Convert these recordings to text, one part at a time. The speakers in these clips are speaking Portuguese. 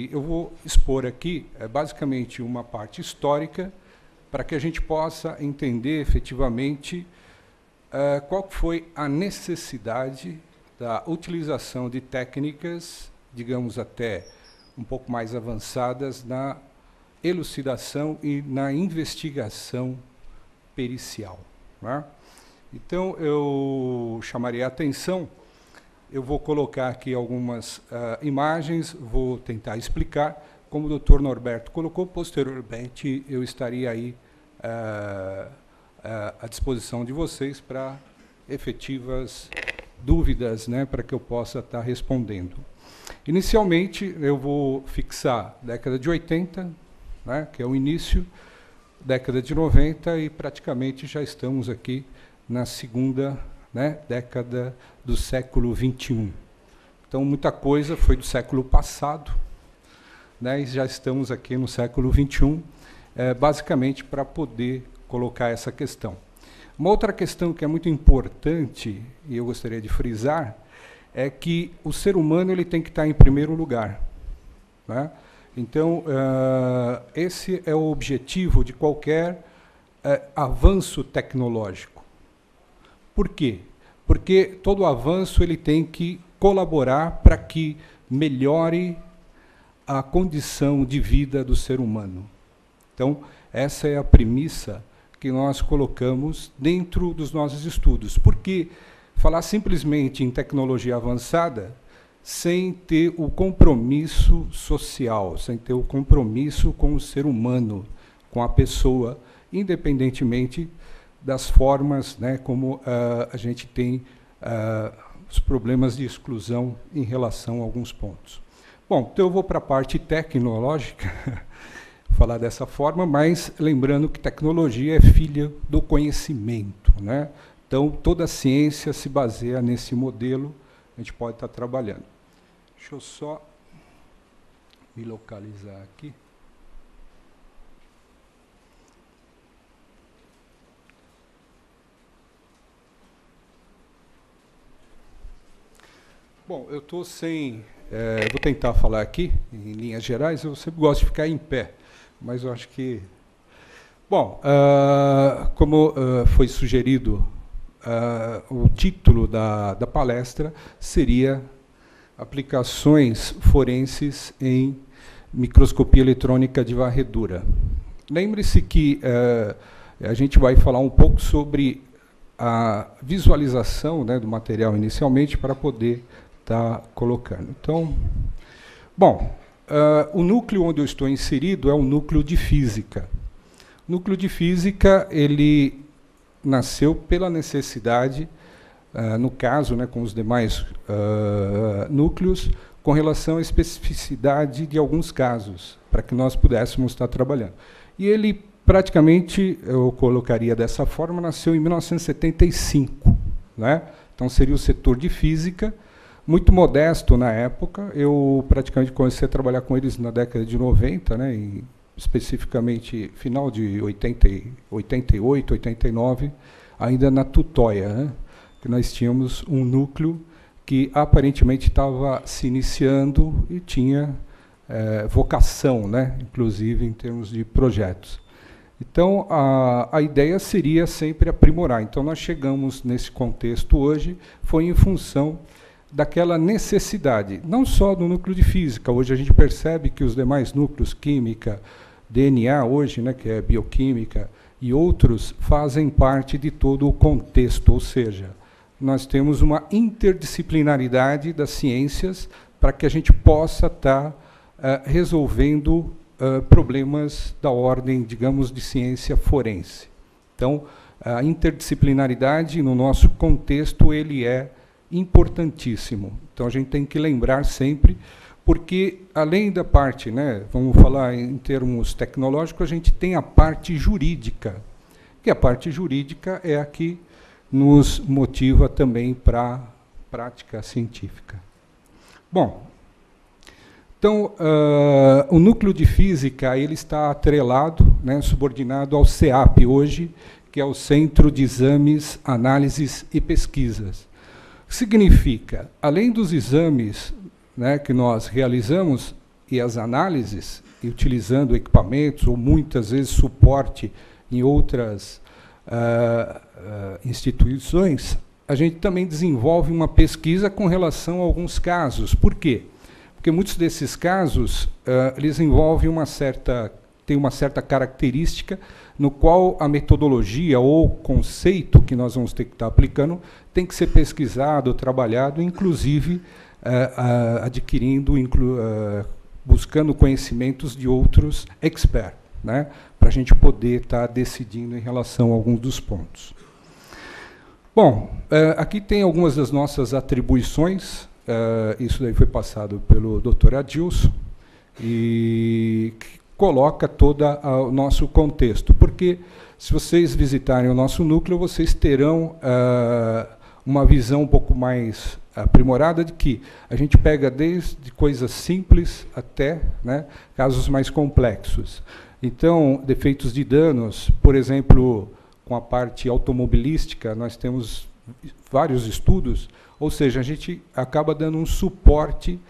que eu vou expor aqui basicamente uma parte histórica para que a gente possa entender efetivamente qual foi a necessidade da utilização de técnicas, digamos até um pouco mais avançadas, na elucidação e na investigação pericial, né? Então, eu chamaria a atenção, eu vou colocar aqui algumas imagens, vou tentar explicar, como o Dr. Norberto colocou, posteriormente eu estaria aí à disposição de vocês para efetivas dúvidas, né, para que eu possa estar respondendo. Inicialmente, eu vou fixar década de 80, né, que é o início, década de 90, e praticamente já estamos aqui na segunda, né, década do século XXI. Então, muita coisa foi do século passado, né, e já estamos aqui no século XXI, basicamente para poder colocar essa questão. Uma outra questão que é muito importante, e eu gostaria de frisar, é que o ser humano ele tem que estar em primeiro lugar, né? Então, esse é o objetivo de qualquer avanço tecnológico. Por quê? Porque todo avanço ele tem que colaborar para que melhore a condição de vida do ser humano. Então, essa é a premissa que nós colocamos dentro dos nossos estudos. Porque falar simplesmente em tecnologia avançada sem ter o compromisso social, sem ter o compromisso com o ser humano, com a pessoa, independentemente das formas, né, como a gente tem os problemas de exclusão em relação a alguns pontos. Bom, então eu vou para a parte tecnológica, falar dessa forma, mas lembrando que tecnologia é filha do conhecimento, né? Então, toda a ciência se baseia nesse modelo, a gente pode estar trabalhando. Deixa eu só me localizar aqui. Bom, eu estou sem... vou tentar falar aqui, em linhas gerais, eu sempre gosto de ficar em pé, mas eu acho que... Bom, como foi sugerido, o título da palestra seria Aplicações Forenses em Microscopia Eletrônica de Varredura. Lembre-se que a gente vai falar um pouco sobre a visualização, né, do material inicialmente para poder estar colocando. Então, bom, o núcleo onde eu estou inserido é o núcleo de física. O núcleo de física, ele nasceu pela necessidade, no caso, né, com os demais núcleos, com relação à especificidade de alguns casos, para que nós pudéssemos estar trabalhando. E ele, praticamente, eu colocaria dessa forma, nasceu em 1975. Né? Então, seria o setor de física, muito modesto na época. Eu praticamente comecei a trabalhar com eles na década de 90, né, e especificamente final de 88, 89, ainda na Tutóia, né, que nós tínhamos um núcleo que aparentemente estava se iniciando e tinha vocação, né, inclusive em termos de projetos. Então, a ideia seria sempre aprimorar. Então, nós chegamos nesse contexto hoje, foi em função daquela necessidade, não só do núcleo de física. Hoje a gente percebe que os demais núcleos, química, DNA hoje, né, que é bioquímica, e outros, fazem parte de todo o contexto, ou seja, nós temos uma interdisciplinaridade das ciências para que a gente possa estar resolvendo problemas da ordem, digamos, de ciência forense. Então, a interdisciplinaridade, no nosso contexto, ele é importantíssimo. Então, a gente tem que lembrar sempre, porque, além da parte, né, vamos falar em termos tecnológicos, a gente tem a parte jurídica, que a parte jurídica é a que nos motiva também para a prática científica. Bom, então, o núcleo de física ele está atrelado, né, subordinado ao CEAP hoje, que é o Centro de Exames, Análises e Pesquisas. Significa, além dos exames, né, que nós realizamos, e as análises, e utilizando equipamentos ou muitas vezes suporte em outras instituições, a gente também desenvolve uma pesquisa com relação a alguns casos. Por quê? Porque muitos desses casos eles envolvem tem uma certa característica no qual a metodologia ou conceito que nós vamos ter que estar aplicando tem que ser pesquisado, trabalhado, inclusive adquirindo, buscando conhecimentos de outros experts, né, para a gente poder estar decidindo em relação a alguns dos pontos. Bom, aqui tem algumas das nossas atribuições. Isso daí foi passado pelo Dr. Adilson, e que coloca todo o nosso contexto. Porque, se vocês visitarem o nosso núcleo, vocês terão uma visão um pouco mais aprimorada de que a gente pega desde coisas simples até, né, casos mais complexos. Então, defeitos de danos, por exemplo, com a parte automobilística, nós temos vários estudos, ou seja, a gente acaba dando um suporte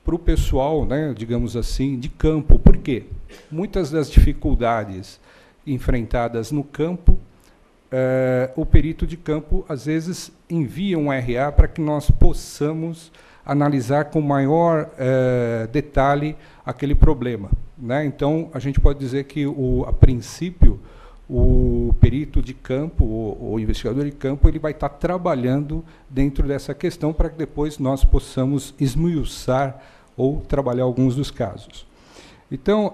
para o pessoal, né, digamos assim, de campo. Por quê? Muitas das dificuldades enfrentadas no campo, o perito de campo, às vezes, envia um RA para que nós possamos analisar com maior detalhe aquele problema, né? Então, a gente pode dizer que, a princípio, o perito de campo, o investigador de campo, ele vai estar trabalhando dentro dessa questão para que depois nós possamos esmiuçar ou trabalhar alguns dos casos. Então,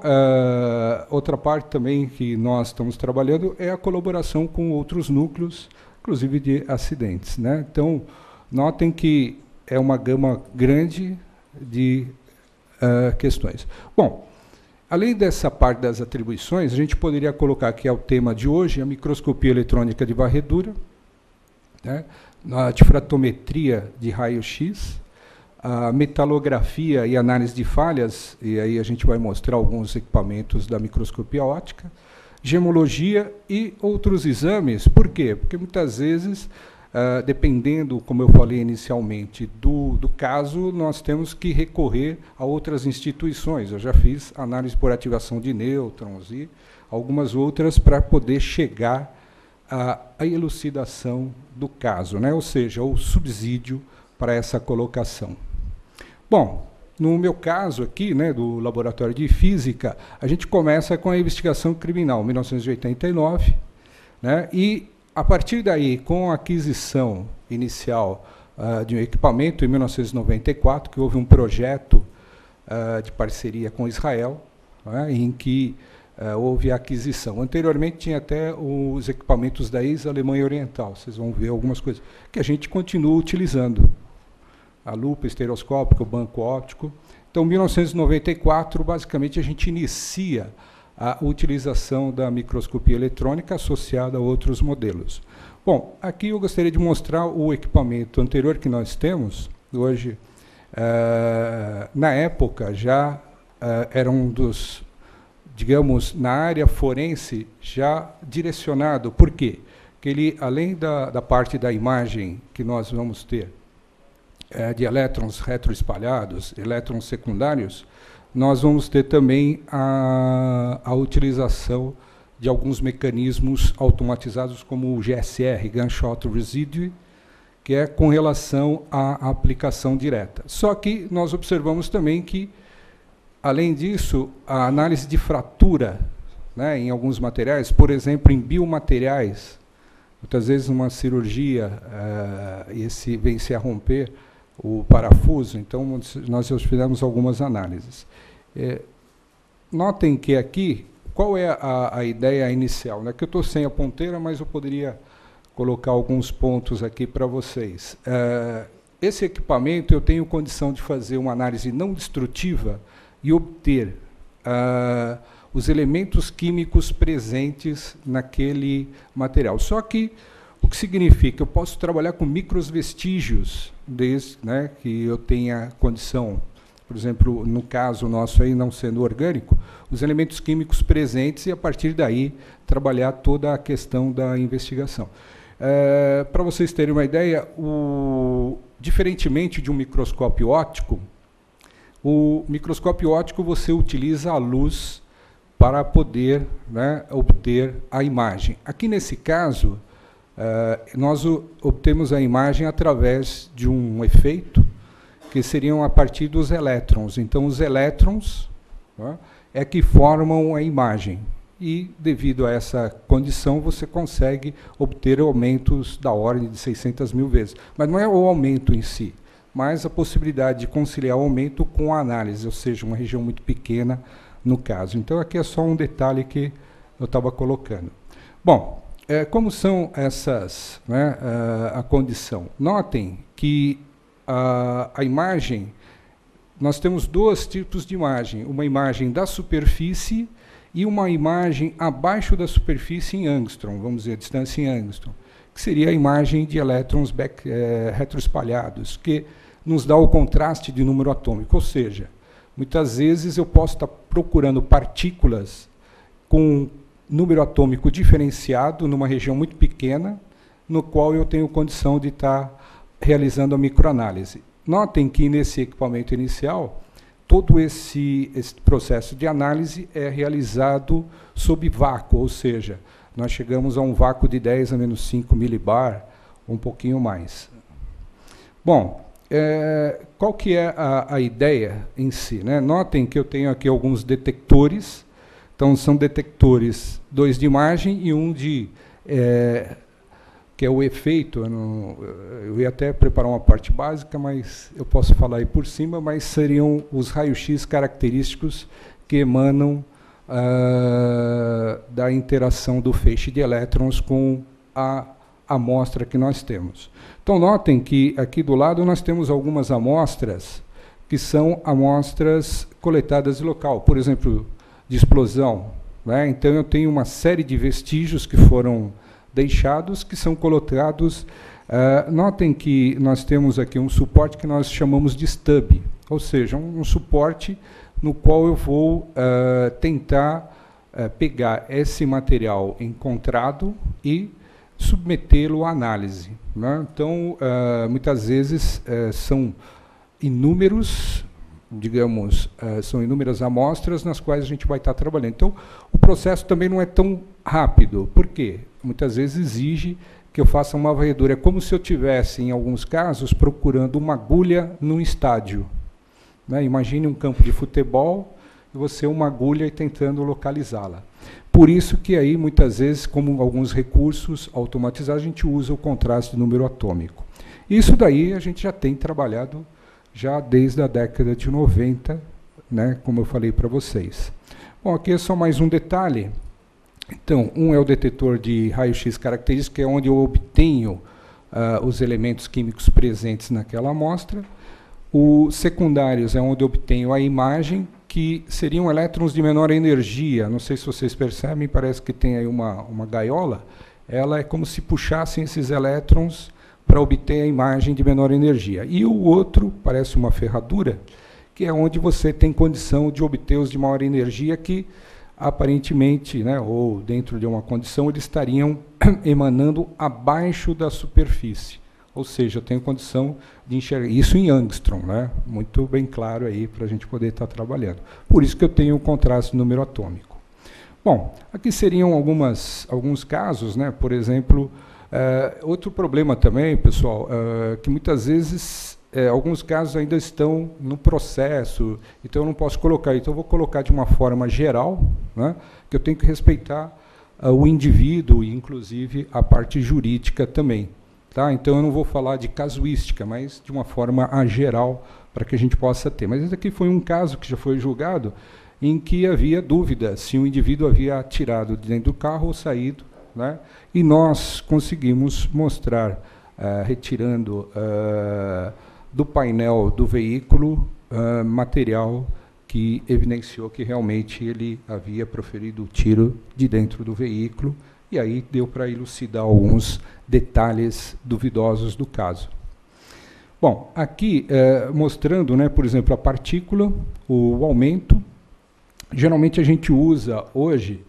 outra parte também que nós estamos trabalhando é a colaboração com outros núcleos, inclusive de acidentes, né? Então, notem que é uma gama grande de questões. Bom, além dessa parte das atribuições, a gente poderia colocar que é o tema de hoje, a microscopia eletrônica de varredura, né, a difratometria de raio-x, a metalografia e análise de falhas, e aí a gente vai mostrar alguns equipamentos da microscopia óptica, gemologia e outros exames. Por quê? Porque muitas vezes, dependendo, como eu falei inicialmente, do caso, nós temos que recorrer a outras instituições. Eu já fiz análise por ativação de nêutrons e algumas outras para poder chegar à elucidação do caso, né? Ou seja, o subsídio para essa colocação. Bom, no meu caso aqui, né, do Laboratório de Física, a gente começa com a investigação criminal, 1989, né, e, a partir daí, com a aquisição inicial de um equipamento, em 1994, que houve um projeto de parceria com Israel, né, em que houve a aquisição. Anteriormente, tinha até os equipamentos da ex-Alemanha Oriental, vocês vão ver algumas coisas, que a gente continua utilizando. A lupa estereoscópica, o banco óptico. Então, em 1994, basicamente, a gente inicia a utilização da microscopia eletrônica associada a outros modelos. Bom, aqui eu gostaria de mostrar o equipamento anterior que nós temos. Hoje, na época, já era um dos, digamos, na área forense, já direcionado. Por quê? Porque ele, além da parte da imagem que nós vamos ter, de elétrons retroespalhados, elétrons secundários, nós vamos ter também a utilização de alguns mecanismos automatizados, como o GSR, Gunshot Residue, que é com relação à aplicação direta. Só que nós observamos também que, além disso, a análise de fratura, né, em alguns materiais, por exemplo, em biomateriais, muitas vezes numa cirurgia, esse vem se a romper o parafuso, então nós fizemos algumas análises. Notem que aqui, qual é a ideia inicial? Né? Que eu estou sem a ponteira, mas eu poderia colocar alguns pontos aqui para vocês. Esse equipamento, eu tenho condição de fazer uma análise não destrutiva e obter os elementos químicos presentes naquele material. Só que, o que significa? Eu posso trabalhar com microvestígios, desde, né, que eu tenha condição, por exemplo, no caso nosso aí, não sendo orgânico, os elementos químicos presentes e, a partir daí, trabalhar toda a questão da investigação. Para vocês terem uma ideia, diferentemente de um microscópio óptico, O microscópio óptico, você utiliza a luz para poder, né, obter a imagem. Aqui, nesse caso, nós obtemos a imagem através de um efeito, que seriam a partir dos elétrons. Então, os elétrons, né, é que formam a imagem. E, devido a essa condição, você consegue obter aumentos da ordem de 600 mil vezes. Mas não é o aumento em si, mas a possibilidade de conciliar o aumento com a análise, ou seja, uma região muito pequena no caso. Então, aqui é só um detalhe que eu estava colocando. Bom, como são essas, né, a condição? Notem que a imagem, nós temos dois tipos de imagem, uma imagem da superfície e uma imagem abaixo da superfície em angstrom, vamos dizer, a distância em angstrom, que seria a imagem de elétrons retroespalhados, que nos dá o contraste de número atômico, ou seja, muitas vezes eu posso estar procurando partículas com número atômico diferenciado numa região muito pequena, no qual eu tenho condição de estar realizando a microanálise. Notem que nesse equipamento inicial, todo esse processo de análise é realizado sob vácuo, ou seja, nós chegamos a um vácuo de 10 a menos 5 milibar, um pouquinho mais. Bom, qual que é a ideia em si, né? Notem que eu tenho aqui alguns detectores. Então, são detectores, 2 de imagem e um de... que é o efeito. Eu ia até preparar uma parte básica, mas eu posso falar aí por cima, mas seriam os raios-x característicos que emanam da interação do feixe de elétrons com a amostra que nós temos. Então, notem que aqui do lado nós temos algumas amostras que são amostras coletadas de local, por exemplo, de explosão, né? Então, eu tenho uma série de vestígios que foram deixados, que são colocados. Notem que nós temos aqui um suporte que nós chamamos de stub, ou seja, um suporte no qual eu vou tentar pegar esse material encontrado e submetê-lo à análise, né? Então, muitas vezes são inúmeros, digamos, são inúmeras amostras nas quais a gente vai estar trabalhando. Então, o processo também não é tão rápido. Por quê? Muitas vezes exige que eu faça uma varredura. É como se eu tivesse, em alguns casos, procurando uma agulha num estádio, né? Imagine um campo de futebol e você uma agulha e tentando localizá-la. Por isso que aí, muitas vezes, como alguns recursos automatizados, a gente usa o contraste de número atômico. Isso daí a gente já tem trabalhado já desde a década de 90, né, como eu falei para vocês. Bom, aqui é só mais um detalhe. Então, um é o detetor de raio-x característico, que é onde eu obtenho os elementos químicos presentes naquela amostra. Os secundários é onde eu obtenho a imagem, que seriam elétrons de menor energia. Não sei se vocês percebem, parece que tem aí uma gaiola. Ela é como se puxassem esses elétrons para obter a imagem de menor energia. E o outro, parece uma ferradura, que é onde você tem condição de obter os de maior energia, que aparentemente, né, ou dentro de uma condição, eles estariam emanando abaixo da superfície. Ou seja, eu tenho condição de enxergar isso em angstrom, né? Muito bem claro aí para a gente poder estar trabalhando. Por isso que eu tenho o contraste de número atômico. Bom, aqui seriam alguns casos, né? Por exemplo, outro problema também, pessoal, que muitas vezes alguns casos ainda estão no processo, então eu não posso colocar. Então eu vou colocar de uma forma geral, né? Que eu tenho que respeitar o indivíduo e, inclusive, a parte jurídica também. Tá? Então, eu não vou falar de casuística, mas de uma forma geral, para que a gente possa ter. Mas esse aqui foi um caso que já foi julgado, em que havia dúvida se o indivíduo havia tirado de dentro do carro ou saído, né? E nós conseguimos mostrar, retirando do painel do veículo, material que evidenciou que realmente ele havia proferido o tiro de dentro do veículo, e aí deu para elucidar alguns detalhes duvidosos do caso. Bom, aqui mostrando, né, por exemplo, a partícula, o aumento. Geralmente a gente usa hoje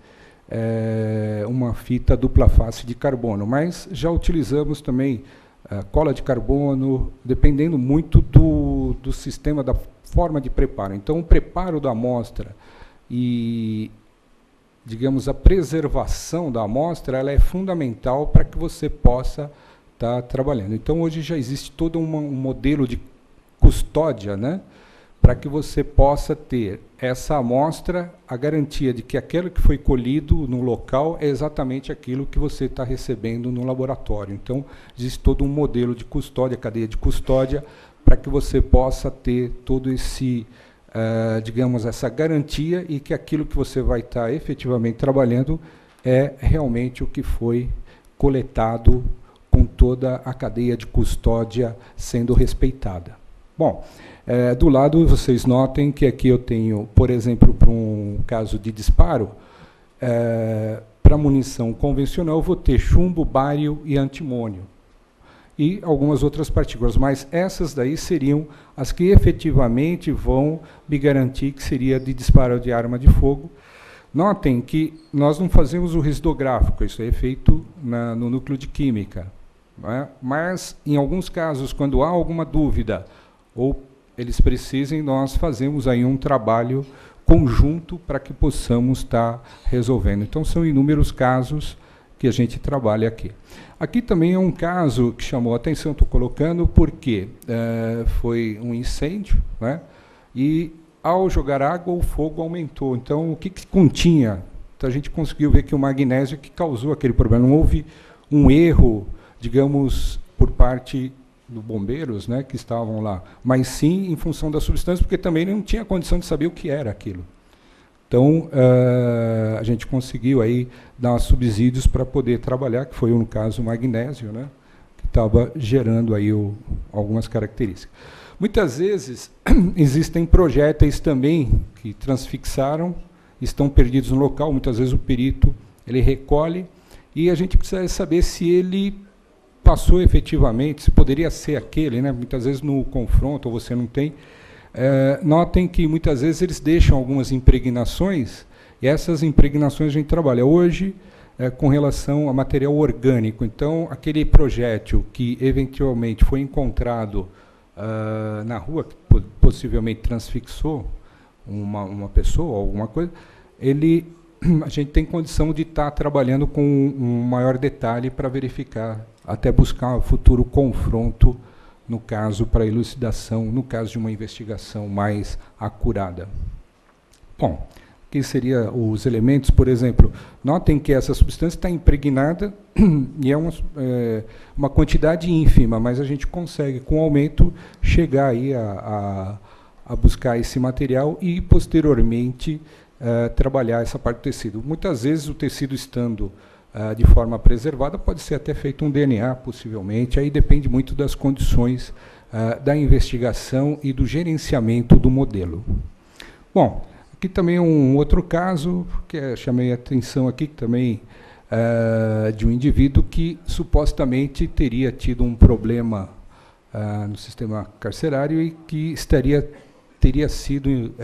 uma fita dupla face de carbono, mas já utilizamos também cola de carbono, dependendo muito do sistema, da forma de preparo. Então, o preparo da amostra e, digamos, a preservação da amostra, ela é fundamental para que você possa estar trabalhando. Então, hoje já existe todo um modelo de custódia, né, para que você possa ter essa amostra, a garantia de que aquilo que foi colhido no local é exatamente aquilo que você está recebendo no laboratório. Então, existe todo um modelo de custódia, cadeia de custódia, para que você possa ter todo esse, digamos, essa garantia e que aquilo que você vai estar efetivamente trabalhando é realmente o que foi coletado com toda a cadeia de custódia sendo respeitada. Bom, do lado, vocês notem que aqui eu tenho, por exemplo, para um caso de disparo, para munição convencional, eu vou ter chumbo, bário e antimônio. E algumas outras partículas, mas essas daí seriam as que efetivamente vão me garantir que seria de disparo de arma de fogo. Notem que nós não fazemos o risdográfico, isso é feito no núcleo de química. Não é? Mas, em alguns casos, quando há alguma dúvida, ou eles precisem, nós fazemos aí um trabalho conjunto para que possamos estar resolvendo. Então, são inúmeros casos que a gente trabalha aqui. Aqui também é um caso que chamou a atenção, estou colocando, porque foi um incêndio, né, e, ao jogar água, o fogo aumentou. Então, o que continha? Então, a gente conseguiu ver que o magnésio que causou aquele problema. Não houve um erro, digamos, por parte dos bombeiros, né, que estavam lá, mas sim em função da substância, porque também não tinha condição de saber o que era aquilo. Então, a gente conseguiu aí dar subsídios para poder trabalhar, que foi, no caso, o magnésio, né, que estava gerando aí algumas características. Muitas vezes, existem projéteis também que transfixaram, estão perdidos no local, muitas vezes o perito ele recolhe, e a gente precisa saber se ele passou efetivamente, se poderia ser aquele, né? Muitas vezes no confronto, ou você não tem. Notem que muitas vezes eles deixam algumas impregnações, e essas impregnações a gente trabalha hoje com relação a material orgânico. Então, aquele projétil que eventualmente foi encontrado na rua, que possivelmente transfixou uma pessoa, alguma coisa, a gente tem condição de estar trabalhando com um maior detalhe para verificar, até buscar um futuro confronto, no caso, para elucidação, no caso de uma investigação mais acurada. Bom, que seriam os elementos, por exemplo, notem que essa substância está impregnada e é uma quantidade ínfima, mas a gente consegue, com o aumento, chegar aí a buscar esse material e, posteriormente, trabalhar essa parte do tecido. Muitas vezes, o tecido estando de forma preservada, pode ser até feito um DNA, possivelmente, aí depende muito das condições da investigação e do gerenciamento do modelo. Bom, aqui também um outro caso, que chamei a atenção aqui, também de um indivíduo que supostamente teria tido um problema no sistema carcerário e que teria sido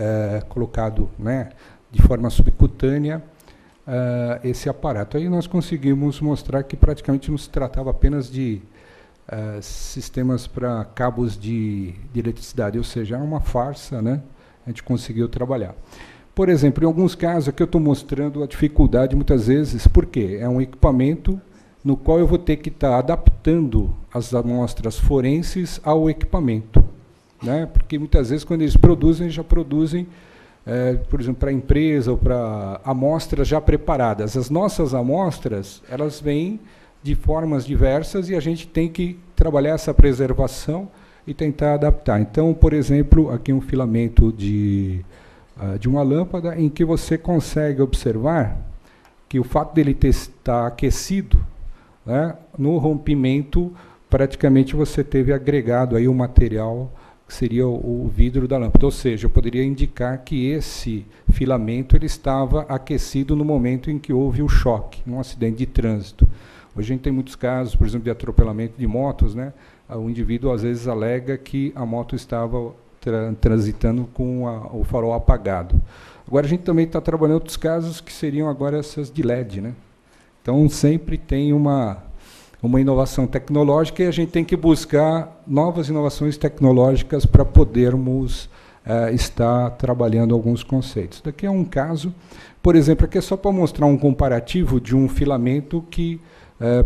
colocado, né, de forma subcutânea, esse aparato. Aí nós conseguimos mostrar que praticamente não se tratava apenas de sistemas para cabos de eletricidade, ou seja, é uma farsa, né? A gente conseguiu trabalhar. Por exemplo, em alguns casos, aqui eu estou mostrando a dificuldade, muitas vezes, porque é um equipamento no qual eu vou ter que estar adaptando as amostras forenses ao equipamento, né? Porque muitas vezes, quando eles produzem, já produzem, por exemplo, para a empresa ou para amostras já preparadas. As nossas amostras, elas vêm de formas diversas e a gente tem que trabalhar essa preservação e tentar adaptar. Então, por exemplo, aqui um filamento de uma lâmpada em que você consegue observar que o fato dele estar aquecido, né, no rompimento, praticamente você teve agregado aí o material que seria o vidro da lâmpada. Ou seja, eu poderia indicar que esse filamento ele estava aquecido no momento em que houve o choque, num acidente de trânsito. Hoje a gente tem muitos casos, por exemplo, de atropelamento de motos, né? O indivíduo às vezes alega que a moto estava transitando com o farol apagado. Agora a gente também está trabalhando outros casos que seriam agora essas de LED, né? Então sempre tem uma inovação tecnológica e a gente tem que buscar novas inovações tecnológicas para podermos estar trabalhando alguns conceitos. Daqui é um caso, por exemplo, aqui é só para mostrar um comparativo de um filamento que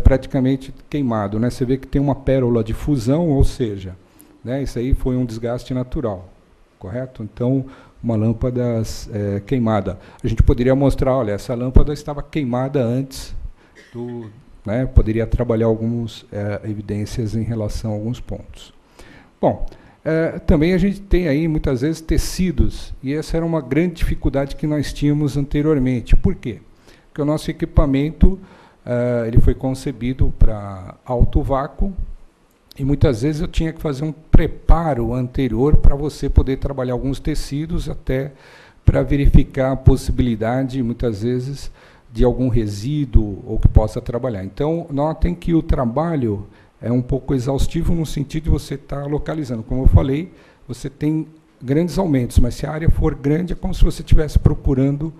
praticamente queimado, né? Você vê que tem uma pérola de fusão, ou seja, né, isso aí foi um desgaste natural, correto? Então, uma lâmpada queimada. A gente poderia mostrar, olha, essa lâmpada estava queimada antes do... Né, poderia trabalhar algumas evidências em relação a alguns pontos. Bom, também a gente tem aí, muitas vezes, tecidos, e essa era uma grande dificuldade que nós tínhamos anteriormente. Por quê? Porque o nosso equipamento ele foi concebido para alto vácuo, e muitas vezes eu tinha que fazer um preparo anterior para você poder trabalhar alguns tecidos, até para verificar a possibilidade, muitas vezes, de algum resíduo ou que possa trabalhar. Então, notem que o trabalho é um pouco exaustivo no sentido de você estar localizando. Como eu falei, você tem grandes aumentos, mas se a área for grande, é como se você estivesse procurando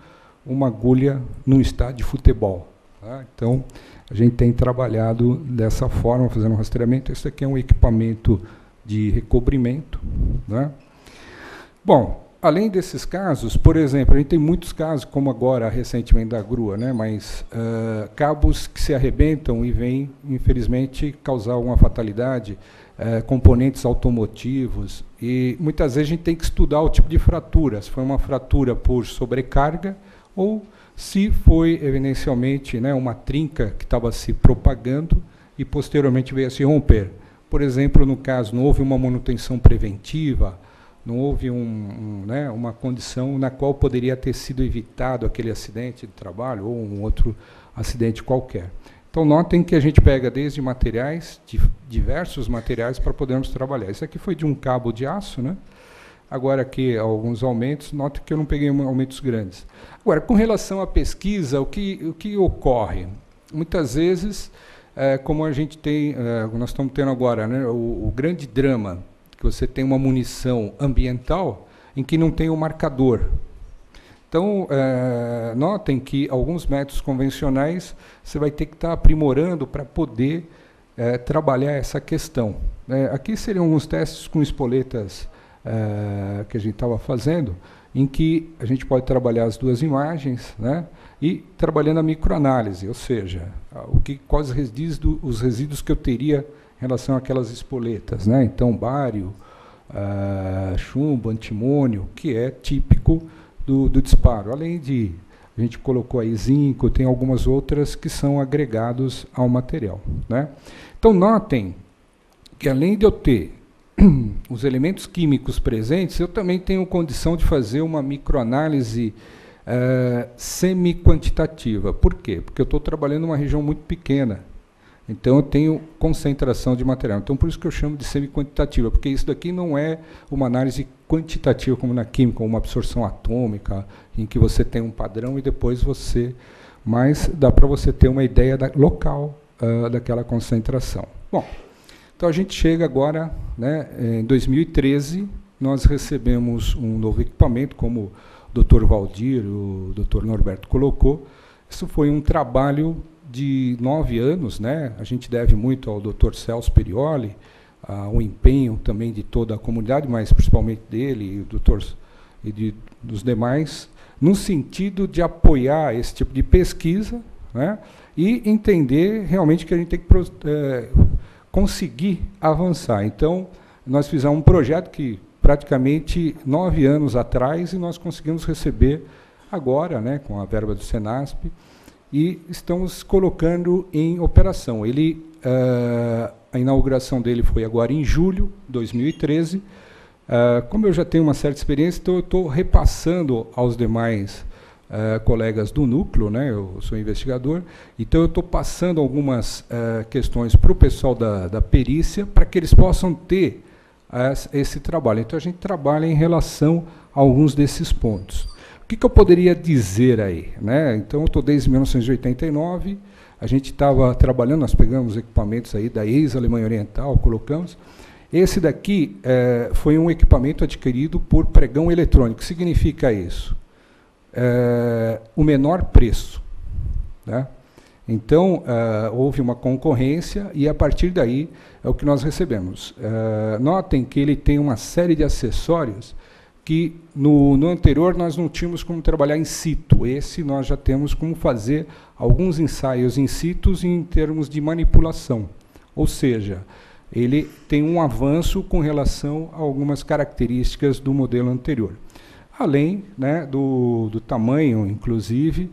uma agulha num estádio de futebol. Tá? Então, a gente tem trabalhado dessa forma, fazendo um rastreamento. Esse aqui é um equipamento de recobrimento. Né? Bom, além desses casos, por exemplo, a gente tem muitos casos, como agora, recentemente, da grua, né? Mas cabos que se arrebentam e vêm, infelizmente, causar alguma fatalidade, componentes automotivos, e muitas vezes a gente tem que estudar o tipo de fratura, se foi uma fratura por sobrecarga, ou se foi, evidencialmente, né, uma trinca que estava se propagando e, posteriormente, veio a se romper. Por exemplo, no caso, não houve uma manutenção preventiva, não houve né, uma condição na qual poderia ter sido evitado aquele acidente de trabalho ou um outro acidente qualquer. Então, notem que a gente pega desde materiais, diversos materiais, para podermos trabalhar. Isso aqui foi de um cabo de aço, né? Agora aqui, alguns aumentos, notem que eu não peguei aumentos grandes. Agora, com relação à pesquisa, o que ocorre? Muitas vezes, como a gente tem, nós estamos tendo agora, né, o grande drama, que você tem uma munição ambiental em que não tem o marcador. Então, notem que alguns métodos convencionais você vai ter que estar aprimorando para poder trabalhar essa questão. Aqui seriam alguns testes com espoletas que a gente estava fazendo, em que a gente pode trabalhar as duas imagens, né, e trabalhando a microanálise, ou seja, quais os resíduos que eu teria em relação àquelas espoletas, né? Então, bário, chumbo, antimônio, que é típico do disparo. Além de, a gente colocou aí zinco, tem algumas outras que são agregados ao material. Né? Então, notem que, além de eu ter os elementos químicos presentes, eu também tenho condição de fazer uma microanálise semi-quantitativa. Por quê? Porque eu estou trabalhando numa região muito pequena. Então, eu tenho concentração de material. Então, por isso que eu chamo de semi-quantitativa, porque isso daqui não é uma análise quantitativa, como na química, uma absorção atômica, em que você tem um padrão e depois você... Mas dá para você ter uma ideia local daquela concentração. Bom, então a gente chega agora, né, em 2013, nós recebemos um novo equipamento, como o Dr. Valdir, o Dr. Norberto colocou. Isso foi um trabalho de 9 anos, né? A gente deve muito ao Dr. Celso Perioli, ao empenho também de toda a comunidade, mas principalmente dele e dos demais, no sentido de apoiar esse tipo de pesquisa, né? E entender realmente que a gente tem que conseguir avançar. Então, nós fizemos um projeto que praticamente 9 anos atrás, e nós conseguimos receber agora, né, com a verba do Senasp, e estamos colocando em operação. A inauguração dele foi agora em julho de 2013. Como eu já tenho uma certa experiência, então eu estou repassando aos demais colegas do núcleo, né, eu sou investigador, então eu estou passando algumas questões para o pessoal da perícia, para que eles possam ter esse trabalho. Então, a gente trabalha em relação a alguns desses pontos. O que eu poderia dizer aí? Né? Então, eu estou desde 1989, a gente estava trabalhando, nós pegamos equipamentos aí da ex-Alemanha Oriental, colocamos. Esse daqui foi um equipamento adquirido por pregão eletrônico. O que significa isso? O menor preço. Né? Então, houve uma concorrência e, a partir daí, é o que nós recebemos. Notem que ele tem uma série de acessórios que, no anterior, nós não tínhamos como trabalhar in situ. Esse nós já temos como fazer alguns ensaios in situ em termos de manipulação. Ou seja, ele tem um avanço com relação a algumas características do modelo anterior. Além, né, do tamanho, inclusive,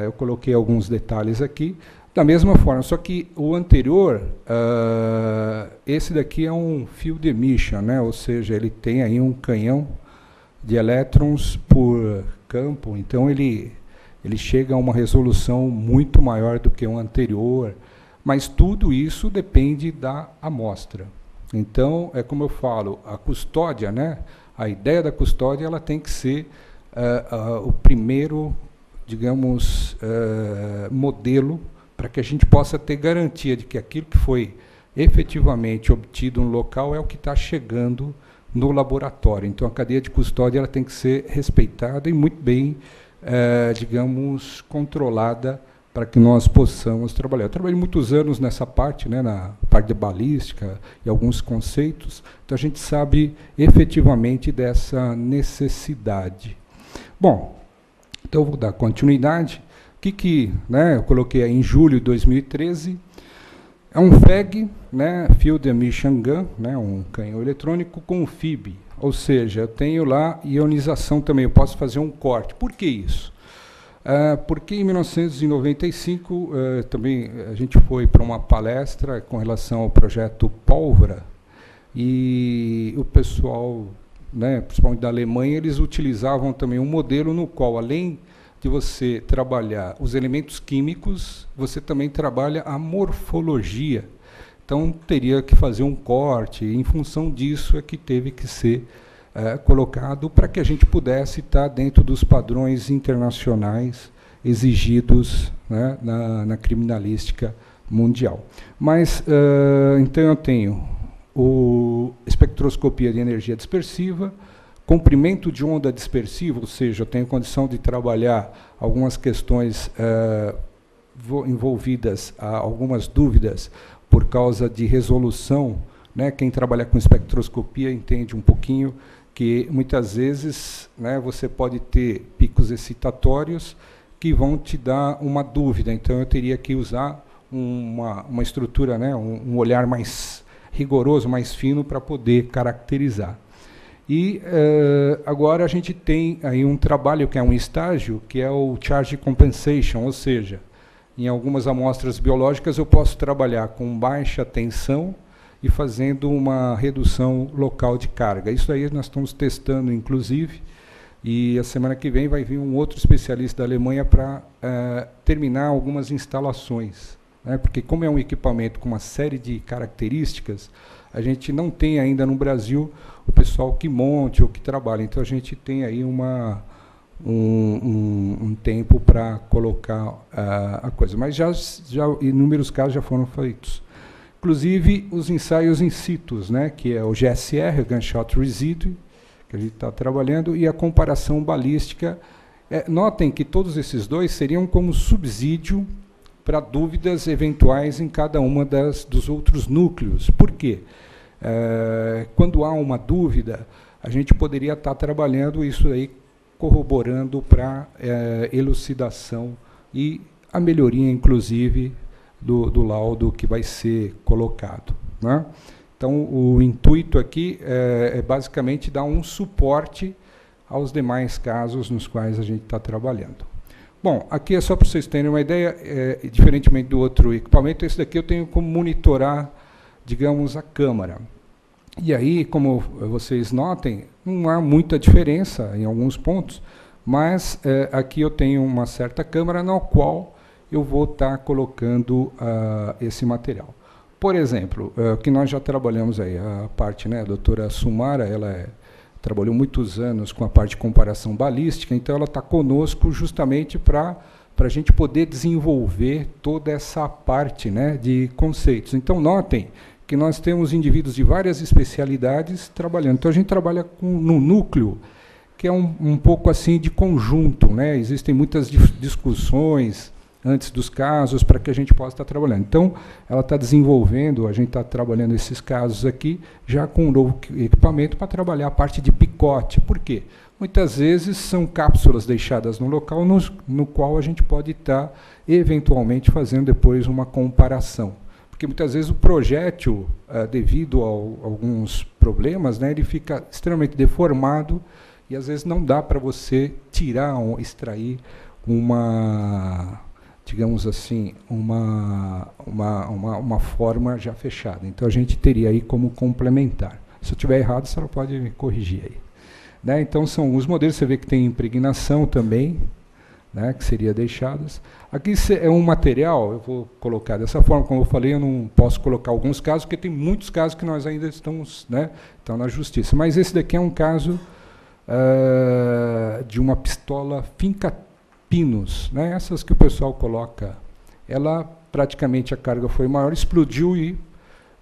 eu coloquei alguns detalhes aqui, da mesma forma, só que o anterior, esse daqui é um field emission, né, ou seja, ele tem aí um canhão de elétrons por campo, então ele chega a uma resolução muito maior do que o anterior, mas tudo isso depende da amostra. Então, é como eu falo, a custódia, né, a ideia da custódia, ela tem que ser o primeiro, digamos, modelo para que a gente possa ter garantia de que aquilo que foi efetivamente obtido no local é o que está chegando no laboratório. Então, a cadeia de custódia ela tem que ser respeitada e muito bem, digamos, controlada para que nós possamos trabalhar. Eu trabalhei muitos anos nessa parte, né, na parte de balística e alguns conceitos, então a gente sabe efetivamente dessa necessidade. Bom, então eu vou dar continuidade. O que né, eu coloquei aí em julho de 2013, é um FEG, né, Field Emission Gun, né, um canhão eletrônico com FIB, ou seja, eu tenho lá ionização também, eu posso fazer um corte. Por que isso? Porque em 1995 também a gente foi para uma palestra com relação ao projeto Pólvora, e o pessoal, né, principalmente da Alemanha, eles utilizavam também um modelo no qual, além de você trabalhar os elementos químicos, você também trabalha a morfologia. Então, teria que fazer um corte, e em função disso é que teve que ser colocado para que a gente pudesse estar dentro dos padrões internacionais exigidos, né, na criminalística mundial. Mas, então, eu tenho espectroscopia de energia dispersiva, comprimento de onda dispersiva, ou seja, eu tenho condição de trabalhar algumas questões envolvidas a algumas dúvidas por causa de resolução, né? Quem trabalha com espectroscopia entende um pouquinho que muitas vezes, né, você pode ter picos excitatórios que vão te dar uma dúvida, então eu teria que usar uma estrutura, né, um olhar mais rigoroso, mais fino para poder caracterizar. E agora a gente tem aí um trabalho que é um estágio, que é o Charge Compensation, ou seja, em algumas amostras biológicas eu posso trabalhar com baixa tensão e fazendo uma redução local de carga. Isso aí nós estamos testando, inclusive, e a semana que vem vai vir um outro especialista da Alemanha para terminar algumas instalações, né? Porque como é um equipamento com uma série de características, a gente não tem ainda no Brasil o pessoal que monte ou que trabalha. Então, a gente tem aí um tempo para colocar a coisa. Mas já inúmeros casos já foram feitos. Inclusive, os ensaios in situ, né, que é o GSR, o Gunshot Residue, que a gente está trabalhando, e a comparação balística. Notem que todos esses dois seriam como subsídio para dúvidas eventuais em cada uma dos outros núcleos. Por quê? Quando há uma dúvida, a gente poderia estar trabalhando isso aí, corroborando para elucidação e a melhoria, inclusive, do laudo que vai ser colocado, né? Então, o intuito aqui é basicamente dar um suporte aos demais casos nos quais a gente está trabalhando. Bom, aqui é só para vocês terem uma ideia, diferentemente do outro equipamento, esse daqui eu tenho como monitorar, digamos, a câmara. E aí, como vocês notem, não há muita diferença em alguns pontos, mas aqui eu tenho uma certa câmara na qual eu vou estar colocando esse material. Por exemplo, que nós já trabalhamos aí, a parte, né, a doutora Sumara, ela trabalhou muitos anos com a parte de comparação balística, então ela está conosco justamente para a gente poder desenvolver toda essa parte, né, de conceitos. Então, notem que nós temos indivíduos de várias especialidades trabalhando. Então, a gente trabalha no núcleo, que é um pouco assim de conjunto, né? Existem muitas discussões antes dos casos, para que a gente possa estar trabalhando. Então, ela está desenvolvendo, a gente está trabalhando esses casos aqui, já com um novo equipamento para trabalhar a parte de picote. Por quê? Muitas vezes são cápsulas deixadas no local no qual a gente pode estar, eventualmente, fazendo depois uma comparação. Porque muitas vezes o projétil, devido a alguns problemas, né, ele fica extremamente deformado e às vezes não dá para você tirar ou extrair uma, digamos assim, uma forma já fechada. Então a gente teria aí como complementar. Se eu estiver errado, a senhora pode me corrigir aí. Né? Então são alguns modelos, você vê que tem impregnação também, né, que seria deixadas. Aqui é um material, eu vou colocar dessa forma, como eu falei, eu não posso colocar alguns casos, porque tem muitos casos que nós ainda estamos, né, estão na justiça. Mas esse daqui é um caso de uma pistola finca-pinos, né, essas que o pessoal coloca. Ela, praticamente, a carga foi maior, explodiu e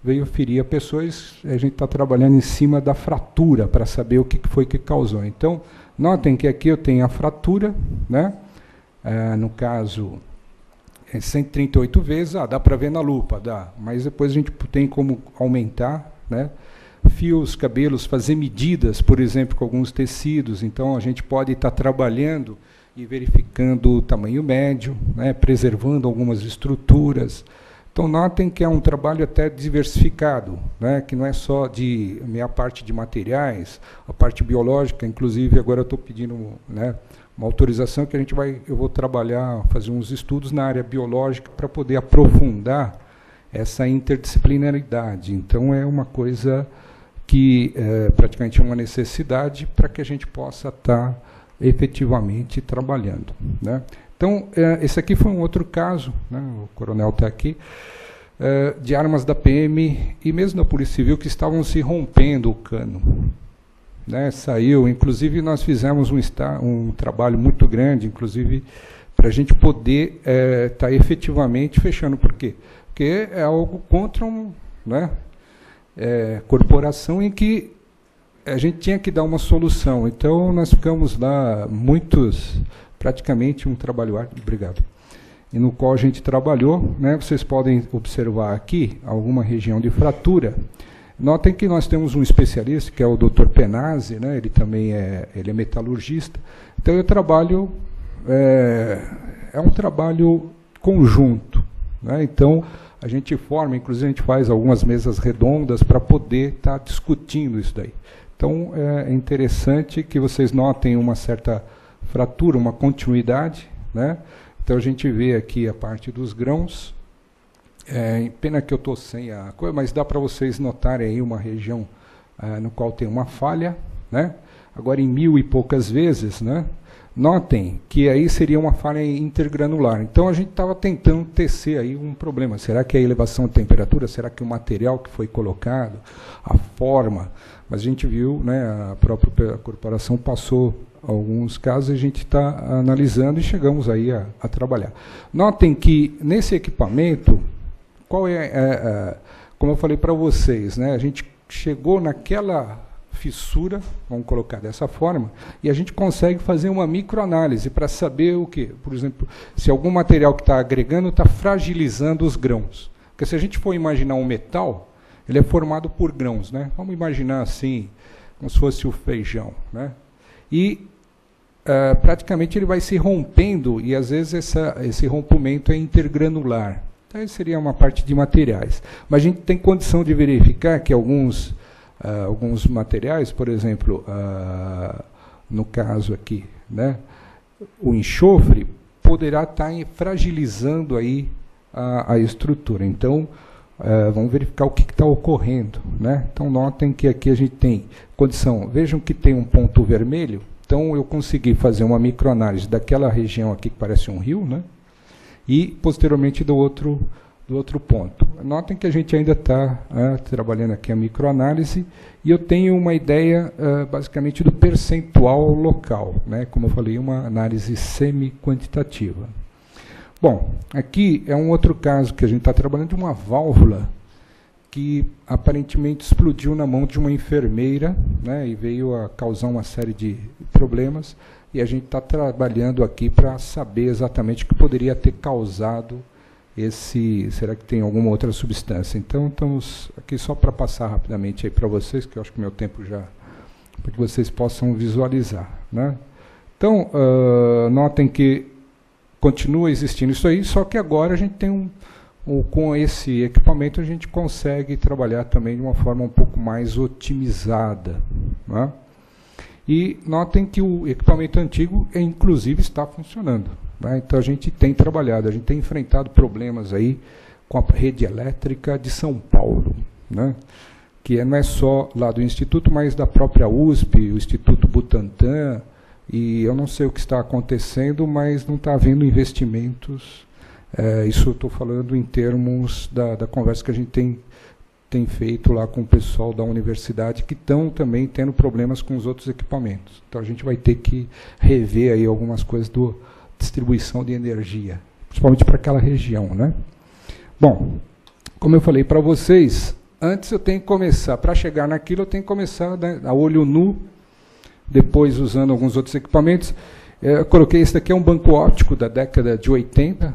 veio ferir a pessoa. A gente está trabalhando em cima da fratura, para saber o que foi que causou. Então, notem que aqui eu tenho a fratura, né? No caso, 138 vezes, dá para ver na lupa, dá, mas depois a gente tem como aumentar, né? Fios, cabelos, fazer medidas, por exemplo, com alguns tecidos. Então, a gente pode estar trabalhando e verificando o tamanho médio, né? Preservando algumas estruturas. Então, notem que é um trabalho até diversificado, né? Que não é só de minha parte de materiais, a parte biológica. Inclusive, agora eu estou pedindo, né, uma autorização que eu vou trabalhar, fazer uns estudos na área biológica para poder aprofundar essa interdisciplinaridade. Então, é uma coisa que praticamente é uma necessidade para que a gente possa estar efetivamente trabalhando, né? Então, esse aqui foi um outro caso, né, o coronel está aqui, de armas da PM e mesmo da Polícia Civil que estavam se rompendo o cano. Né, saiu, inclusive nós fizemos um trabalho muito grande, inclusive, para a gente poder estar efetivamente fechando. Por quê? Porque é algo contra né, corporação em que a gente tinha que dar uma solução. Então, nós ficamos lá praticamente um trabalho árduo, obrigado, e no qual a gente trabalhou, né, vocês podem observar aqui alguma região de fratura. Notem que nós temos um especialista, que é o Dr. Penazzi, né, ele também ele é metalurgista. Então, eu trabalho, é um trabalho conjunto. Né, então, a gente forma, inclusive a gente faz algumas mesas redondas para poder estar discutindo isso daí. Então, é interessante que vocês notem uma certa fratura, uma continuidade, né? Então, a gente vê aqui a parte dos grãos. Pena que eu estou sem a coisa, mas dá para vocês notarem aí uma região no qual tem uma falha, né? Agora, em 1000 e poucas vezes, né? Notem que aí seria uma falha intergranular. Então, a gente estava tentando tecer aí um problema. Será que é a elevação de temperatura? Será que o material que foi colocado, a forma? Mas a gente viu, né, a própria corporação passou alguns casos, a gente está analisando e chegamos aí a trabalhar. Notem que nesse equipamento, como eu falei para vocês, né, a gente chegou naquela fissura, vamos colocar dessa forma, e a gente consegue fazer uma microanálise para saber o quê? Por exemplo, se algum material que está agregando está fragilizando os grãos. Porque se a gente for imaginar um metal, ele é formado por grãos, né? Vamos imaginar assim, como se fosse o feijão, né? E praticamente ele vai se rompendo, e às vezes esse rompimento é intergranular. Então, isso seria uma parte de materiais. Mas a gente tem condição de verificar que alguns materiais, por exemplo, no caso aqui, né, o enxofre poderá estar fragilizando aí a estrutura. Então, vamos verificar o que está ocorrendo. Né? Então, notem que aqui a gente tem condição. Vejam que tem um ponto vermelho. Então, eu consegui fazer uma microanálise daquela região aqui que parece um rio, né? E, posteriormente, do outro ponto. Notem que a gente ainda está trabalhando aqui a microanálise e eu tenho uma ideia, basicamente, do percentual local. Né? Como eu falei, uma análise semi-quantitativa. Bom, aqui é um outro caso que a gente está trabalhando de uma válvula que aparentemente explodiu na mão de uma enfermeira, né, e veio a causar uma série de problemas. e a gente está trabalhando aqui para saber exatamente o que poderia ter causado será que tem alguma outra substância. Então, estamos aqui só para passar rapidamente aí para vocês, que eu acho que meu tempo já, para que vocês possam visualizar, né? Então, notem que continua existindo isso aí, só que agora a gente tem com esse equipamento a gente consegue trabalhar também de uma forma um pouco mais otimizada, né? E notem que o equipamento antigo, inclusive, está funcionando, né? Então a gente tem trabalhado, a gente tem enfrentado problemas aí com a rede elétrica de São Paulo, né? Que não é só lá do Instituto, mas da própria USP, o Instituto Butantan, e eu não sei o que está acontecendo, mas não está havendo investimentos. Isso eu estou falando em termos da conversa que a gente tem feito lá com o pessoal da universidade, que estão também tendo problemas com os outros equipamentos. Então a gente vai ter que rever aí algumas coisas da distribuição de energia, principalmente para aquela região, né? Bom, como eu falei para vocês, antes eu tenho que começar, para chegar naquilo eu tenho que começar, né, a olho nu, depois usando alguns outros equipamentos. Eu coloquei, esse daqui é um banco óptico da década de 80,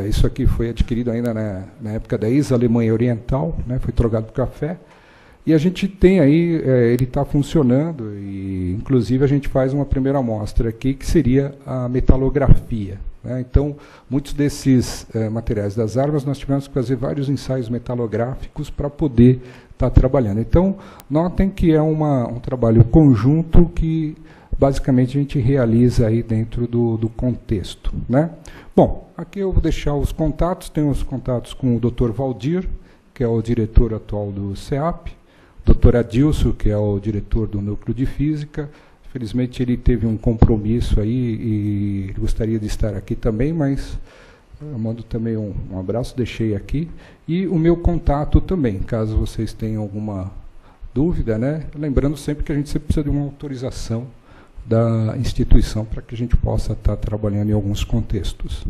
isso aqui foi adquirido ainda na época da ex-Alemanha Oriental, né, foi trocado por café, e a gente tem aí, ele está funcionando, e inclusive a gente faz uma primeira amostra aqui, que seria a metalografia, né? Então, muitos desses materiais das armas, nós tivemos que fazer vários ensaios metalográficos para poder estar trabalhando. Então, notem que é um trabalho conjunto que, basicamente, a gente realiza aí dentro do contexto, né? Bom, aqui eu vou deixar os contatos, tenho os contatos com o Dr. Valdir, que é o diretor atual do CEAP, o Dr. Adilson, que é o diretor do Núcleo de Física. Felizmente ele teve um compromisso aí e gostaria de estar aqui também, mas eu mando também um abraço, deixei aqui. E o meu contato também, caso vocês tenham alguma dúvida, né? Lembrando sempre que a gente sempre precisa de uma autorização da instituição para que a gente possa estar trabalhando em alguns contextos.